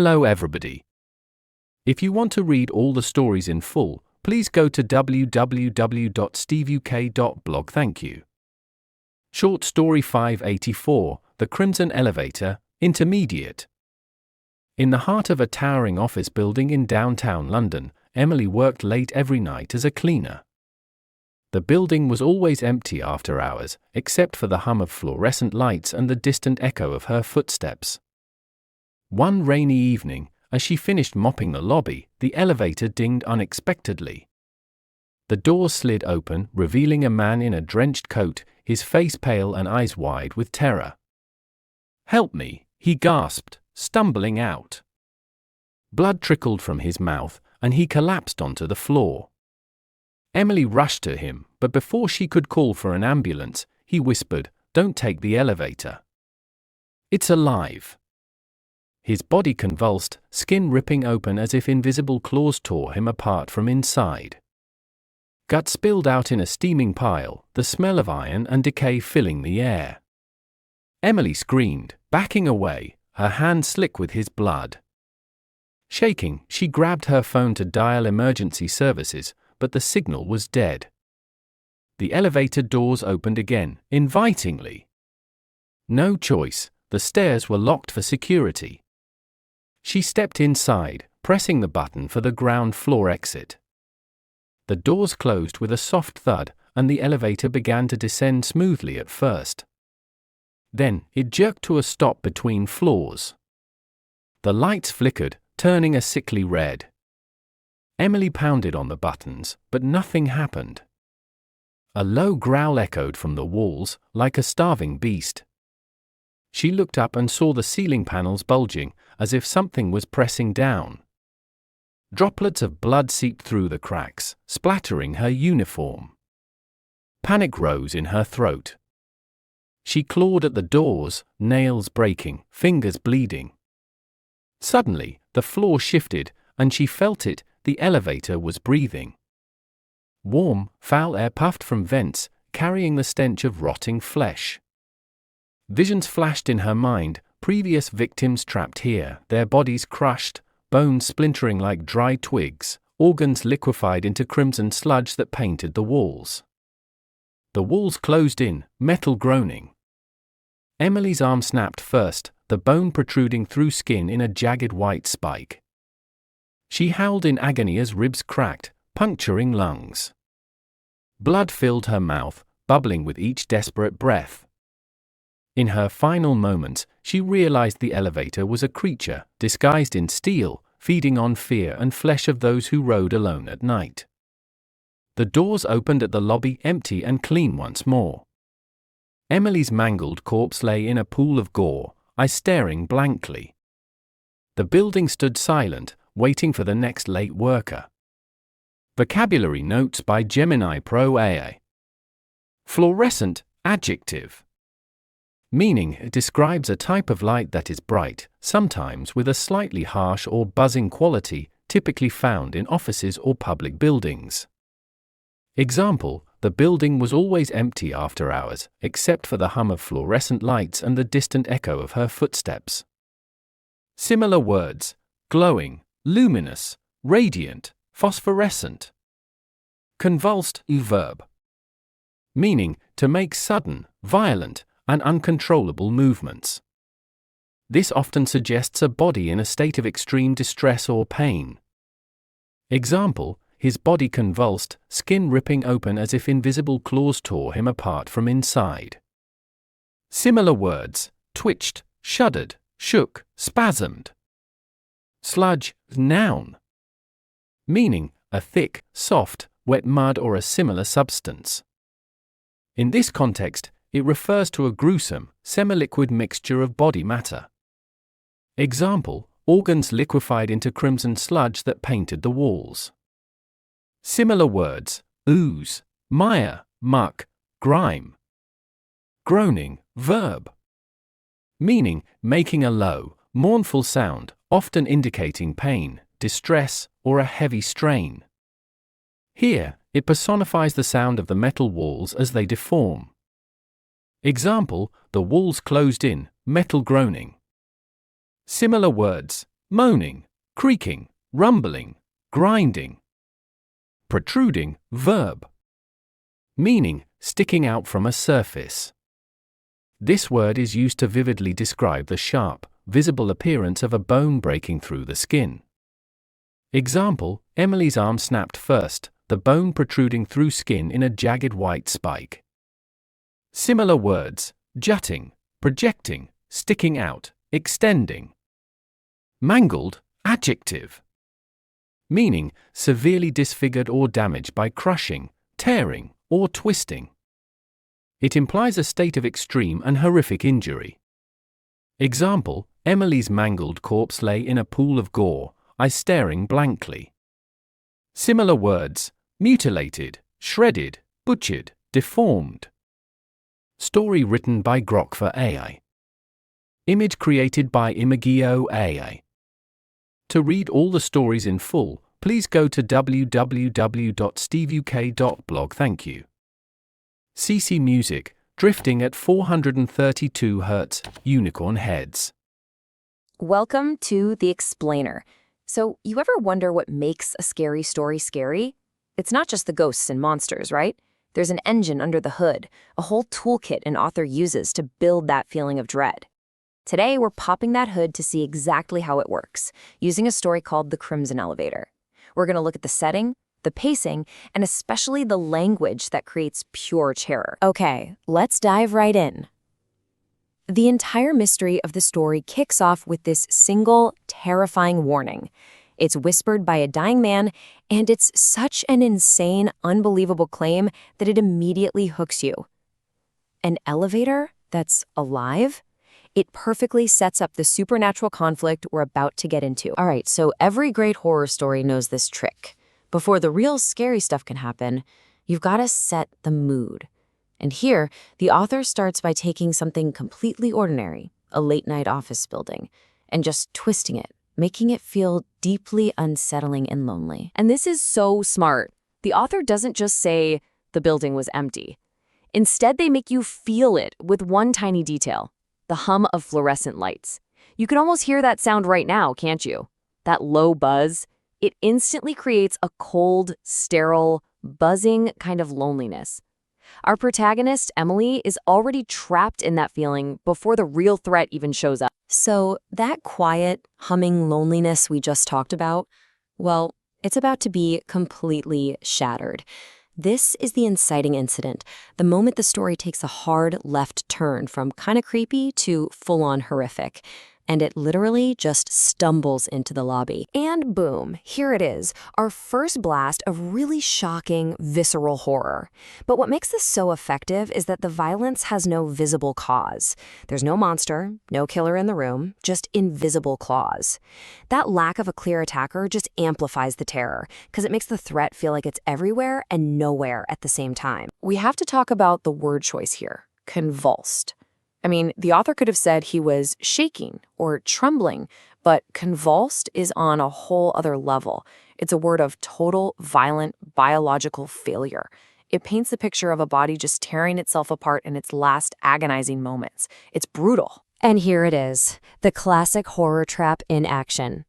Hello everybody. If you want to read all the stories in full, please go to www.steveuk.blog. Thank you. Short Story 584, The Crimson Elevator, Intermediate. In the heart of a towering office building in downtown London, Emily worked late every night as a cleaner. The building was always empty after hours, except for the hum of fluorescent lights and the distant echo of her footsteps. One rainy evening, as she finished mopping the lobby, the elevator dinged unexpectedly. The door slid open, revealing a man in a drenched coat, his face pale and eyes wide with terror. "Help me," he gasped, stumbling out. Blood trickled from his mouth, and he collapsed onto the floor. Emily rushed to him, but before she could call for an ambulance, he whispered, "Don't take the elevator. It's alive." His body convulsed, skin ripping open as if invisible claws tore him apart from inside. Guts spilled out in a steaming pile, the smell of iron and decay filling the air. Emily screamed, backing away, her hands slick with his blood. Shaking, she grabbed her phone to dial emergency services, but the signal was dead. The elevator doors opened again, invitingly. No choice, the stairs were locked for security. She stepped inside, pressing the button for the ground floor exit. The doors closed with a soft thud, and the elevator began to descend smoothly at first. Then, it jerked to a stop between floors. The lights flickered, turning a sickly red. Emily pounded on the buttons, but nothing happened. A low growl echoed from the walls, like a starving beast. She looked up and saw the ceiling panels bulging, as if something was pressing down. Droplets of blood seeped through the cracks, splattering her uniform. Panic rose in her throat. She clawed at the doors, nails breaking, fingers bleeding. Suddenly, the floor shifted, and she felt it, the elevator was breathing. Warm, foul air puffed from vents, carrying the stench of rotting flesh. Visions flashed in her mind, previous victims trapped here, their bodies crushed, bones splintering like dry twigs, organs liquefied into crimson sludge that painted the walls. The walls closed in, metal groaning. Emily's arm snapped first, the bone protruding through skin in a jagged white spike. She howled in agony as ribs cracked, puncturing lungs. Blood filled her mouth, bubbling with each desperate breath. In her final moments, she realized the elevator was a creature, disguised in steel, feeding on fear and flesh of those who rode alone at night. The doors opened at the lobby, empty and clean once more. Emily's mangled corpse lay in a pool of gore, eyes staring blankly. The building stood silent, waiting for the next late worker. Vocabulary notes by Gemini Pro AI. Fluorescent, adjective. Meaning, it describes a type of light that is bright, sometimes with a slightly harsh or buzzing quality, typically found in offices or public buildings. Example, the building was always empty after hours, except for the hum of fluorescent lights and the distant echo of her footsteps. Similar words: glowing, luminous, radiant, phosphorescent. Convulsed, verb. Meaning, to make sudden, violent, and uncontrollable movements. This often suggests a body in a state of extreme distress or pain. Example, his body convulsed, skin ripping open as if invisible claws tore him apart from inside. Similar words: twitched, shuddered, shook, spasmed. Sludge, noun. Meaning, a thick, soft, wet mud or a similar substance. In this context, it refers to a gruesome, semi-liquid mixture of body matter. Example, organs liquefied into crimson sludge that painted the walls. Similar words: ooze, mire, muck, grime. Groaning, verb. Meaning, making a low, mournful sound, often indicating pain, distress, or a heavy strain. Here, it personifies the sound of the metal walls as they deform. Example, the walls closed in, metal groaning. Similar words: moaning, creaking, rumbling, grinding. Protruding, verb. Meaning, sticking out from a surface. This word is used to vividly describe the sharp, visible appearance of a bone breaking through the skin. Example, Emily's arm snapped first, the bone protruding through skin in a jagged white spike. Similar words, jutting, projecting, sticking out, extending. Mangled, adjective. Meaning, severely disfigured or damaged by crushing, tearing, or twisting. It implies a state of extreme and horrific injury. Example, Emily's mangled corpse lay in a pool of gore, I staring blankly. Similar words, mutilated, shredded, butchered, deformed. Story written by Grok for AI. Image created by Imagio AI. To read all the stories in full, please go to www.steveuk.blog. Thank you. CC Music, drifting at 432 Hz, unicorn heads. Welcome to The Explainer. So, you ever wonder what makes a scary story scary? It's not just the ghosts and monsters, right? There's an engine under the hood, a whole toolkit an author uses to build that feeling of dread. Today, we're popping that hood to see exactly how it works, using a story called The Crimson Elevator. We're going to look at the setting, the pacing, and especially the language that creates pure terror. Okay, let's dive right in. The entire mystery of the story kicks off with this single, terrifying warning. It's whispered by a dying man, and it's such an insane, unbelievable claim that it immediately hooks you. An elevator that's alive? It perfectly sets up the supernatural conflict we're about to get into. All right, so every great horror story knows this trick. Before the real scary stuff can happen, you've got to set the mood. And here, the author starts by taking something completely ordinary, a late-night office building, and just twisting it, making it feel deeply unsettling and lonely. And this is so smart. The author doesn't just say, the building was empty. Instead, they make you feel it with one tiny detail. The hum of fluorescent lights. You can almost hear that sound right now, can't you? That low buzz. It instantly creates a cold, sterile, buzzing kind of loneliness. Our protagonist, Emily, is already trapped in that feeling before the real threat even shows up. So that quiet, humming loneliness we just talked about, well, it's about to be completely shattered. This is the inciting incident, the moment the story takes a hard left turn from kind of creepy to full-on horrific. And it literally just stumbles into the lobby. And boom, here it is, our first blast of really shocking, visceral horror. But what makes this so effective is that the violence has no visible cause. There's no monster, no killer in the room, just invisible claws. That lack of a clear attacker just amplifies the terror, because it makes the threat feel like it's everywhere and nowhere at the same time. We have to talk about the word choice here, convulsed. I mean, the author could have said he was shaking or trembling, but convulsed is on a whole other level. It's a word of total, violent, biological failure. It paints the picture of a body just tearing itself apart in its last agonizing moments. It's brutal. And here it is, the classic horror trap in action.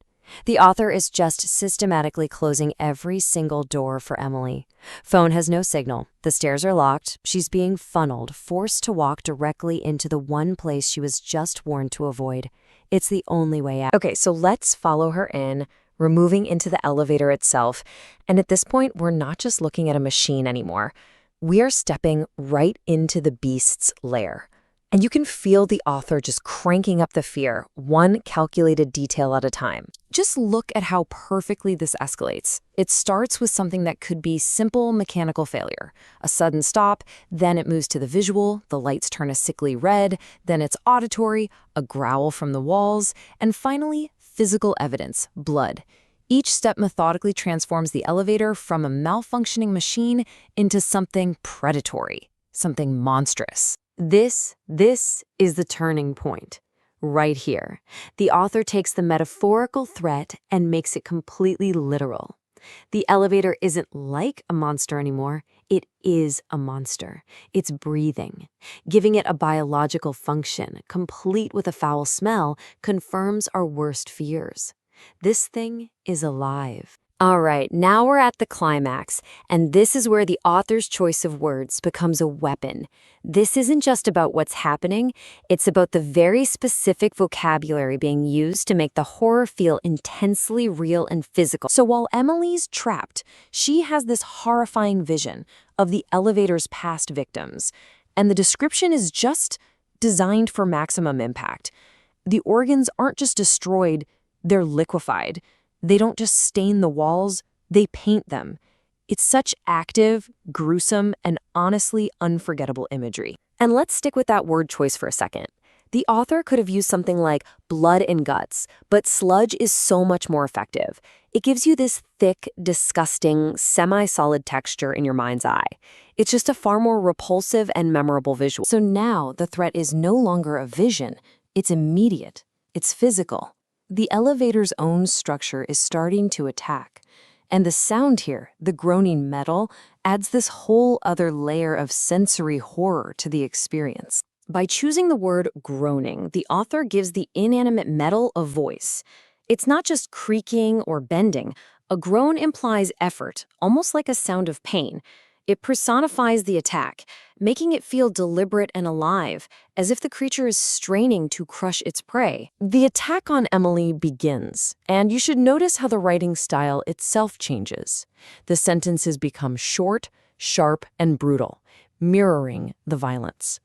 The author is just systematically closing every single door for Emily. Phone has no signal. The stairs are locked. She's being funneled, forced to walk directly into the one place she was just warned to avoid. It's the only way out. Okay, so let's follow her in, removing into the elevator itself. And at this point, we're not just looking at a machine anymore. We are stepping right into the beast's lair. And you can feel the author just cranking up the fear, one calculated detail at a time. Just look at how perfectly this escalates. It starts with something that could be simple mechanical failure. A sudden stop, then it moves to the visual, the lights turn a sickly red, then it's auditory, a growl from the walls, and finally, physical evidence, blood. Each step methodically transforms the elevator from a malfunctioning machine into something predatory, something monstrous. This is the turning point. Right here, the author takes the metaphorical threat and makes it completely literal. The elevator isn't like a monster anymore. It is a monster. It's breathing. Giving it a biological function, complete with a foul smell, confirms our worst fears. This thing is alive. All right, now we're at the climax, and this is where the author's choice of words becomes a weapon. This isn't just about what's happening, it's about the very specific vocabulary being used to make the horror feel intensely real and physical. So while Emily's trapped, she has this horrifying vision of the elevator's past victims, and the description is just designed for maximum impact. The organs aren't just destroyed, they're liquefied. They don't just stain the walls, they paint them. It's such active, gruesome, and honestly unforgettable imagery. And let's stick with that word choice for a second. The author could have used something like blood and guts, but sludge is so much more effective. It gives you this thick, disgusting, semi-solid texture in your mind's eye. It's just a far more repulsive and memorable visual. So now the threat is no longer a vision, it's immediate, it's physical. The elevator's own structure is starting to attack. And the sound here, the groaning metal, adds this whole other layer of sensory horror to the experience. By choosing the word groaning, the author gives the inanimate metal a voice. It's not just creaking or bending. A groan implies effort, almost like a sound of pain. It personifies the attack, making it feel deliberate and alive, as if the creature is straining to crush its prey. The attack on Emily begins, and you should notice how the writing style itself changes. The sentences become short, sharp, and brutal, mirroring the violence.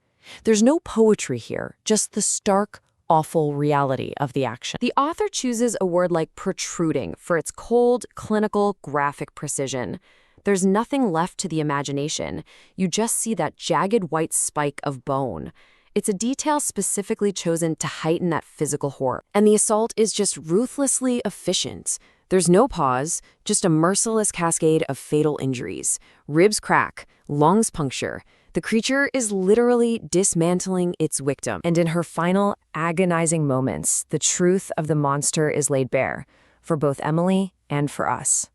There's no poetry here, just the stark, awful reality of the action. The author chooses a word like protruding for its cold, clinical, graphic precision. There's nothing left to the imagination. You just see that jagged white spike of bone. It's a detail specifically chosen to heighten that physical horror. And the assault is just ruthlessly efficient. There's no pause, just a merciless cascade of fatal injuries. Ribs crack, lungs puncture. The creature is literally dismantling its victim. And in her final, agonizing moments, the truth of the monster is laid bare, for both Emily and for us.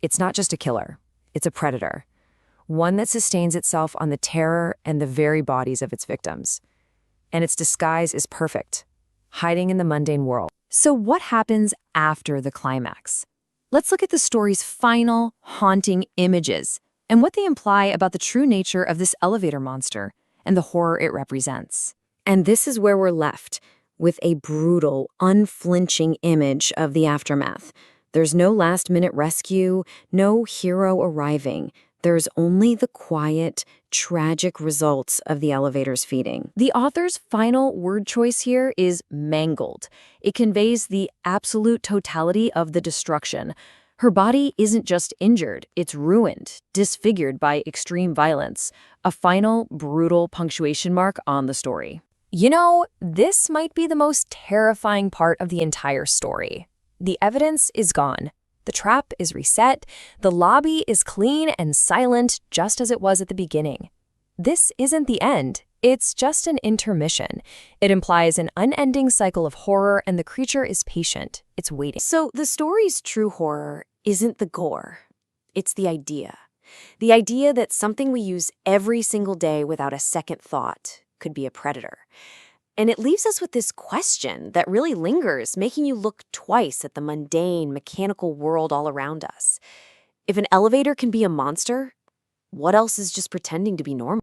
It's not just a killer. It's a predator, one that sustains itself on the terror and the very bodies of its victims. And its disguise is perfect, hiding in the mundane world. So what happens after the climax? Let's look at the story's final, haunting images and what they imply about the true nature of this elevator monster and the horror it represents. And this is where we're left, with a brutal, unflinching image of the aftermath. There's no last-minute rescue, no hero arriving. There's only the quiet, tragic results of the elevator's feeding. The author's final word choice here is mangled. It conveys the absolute totality of the destruction. Her body isn't just injured, it's ruined, disfigured by extreme violence. A final, brutal punctuation mark on the story. You know, this might be the most terrifying part of the entire story. The evidence is gone. The trap is reset. The lobby is clean and silent, just as it was at the beginning. This isn't the end. It's just an intermission. It implies an unending cycle of horror, and the creature is patient. It's waiting. So the story's true horror isn't the gore. It's the idea. The idea that something we use every single day without a second thought could be a predator. And it leaves us with this question that really lingers, making you look twice at the mundane, mechanical world all around us. If an elevator can be a monster, what else is just pretending to be normal?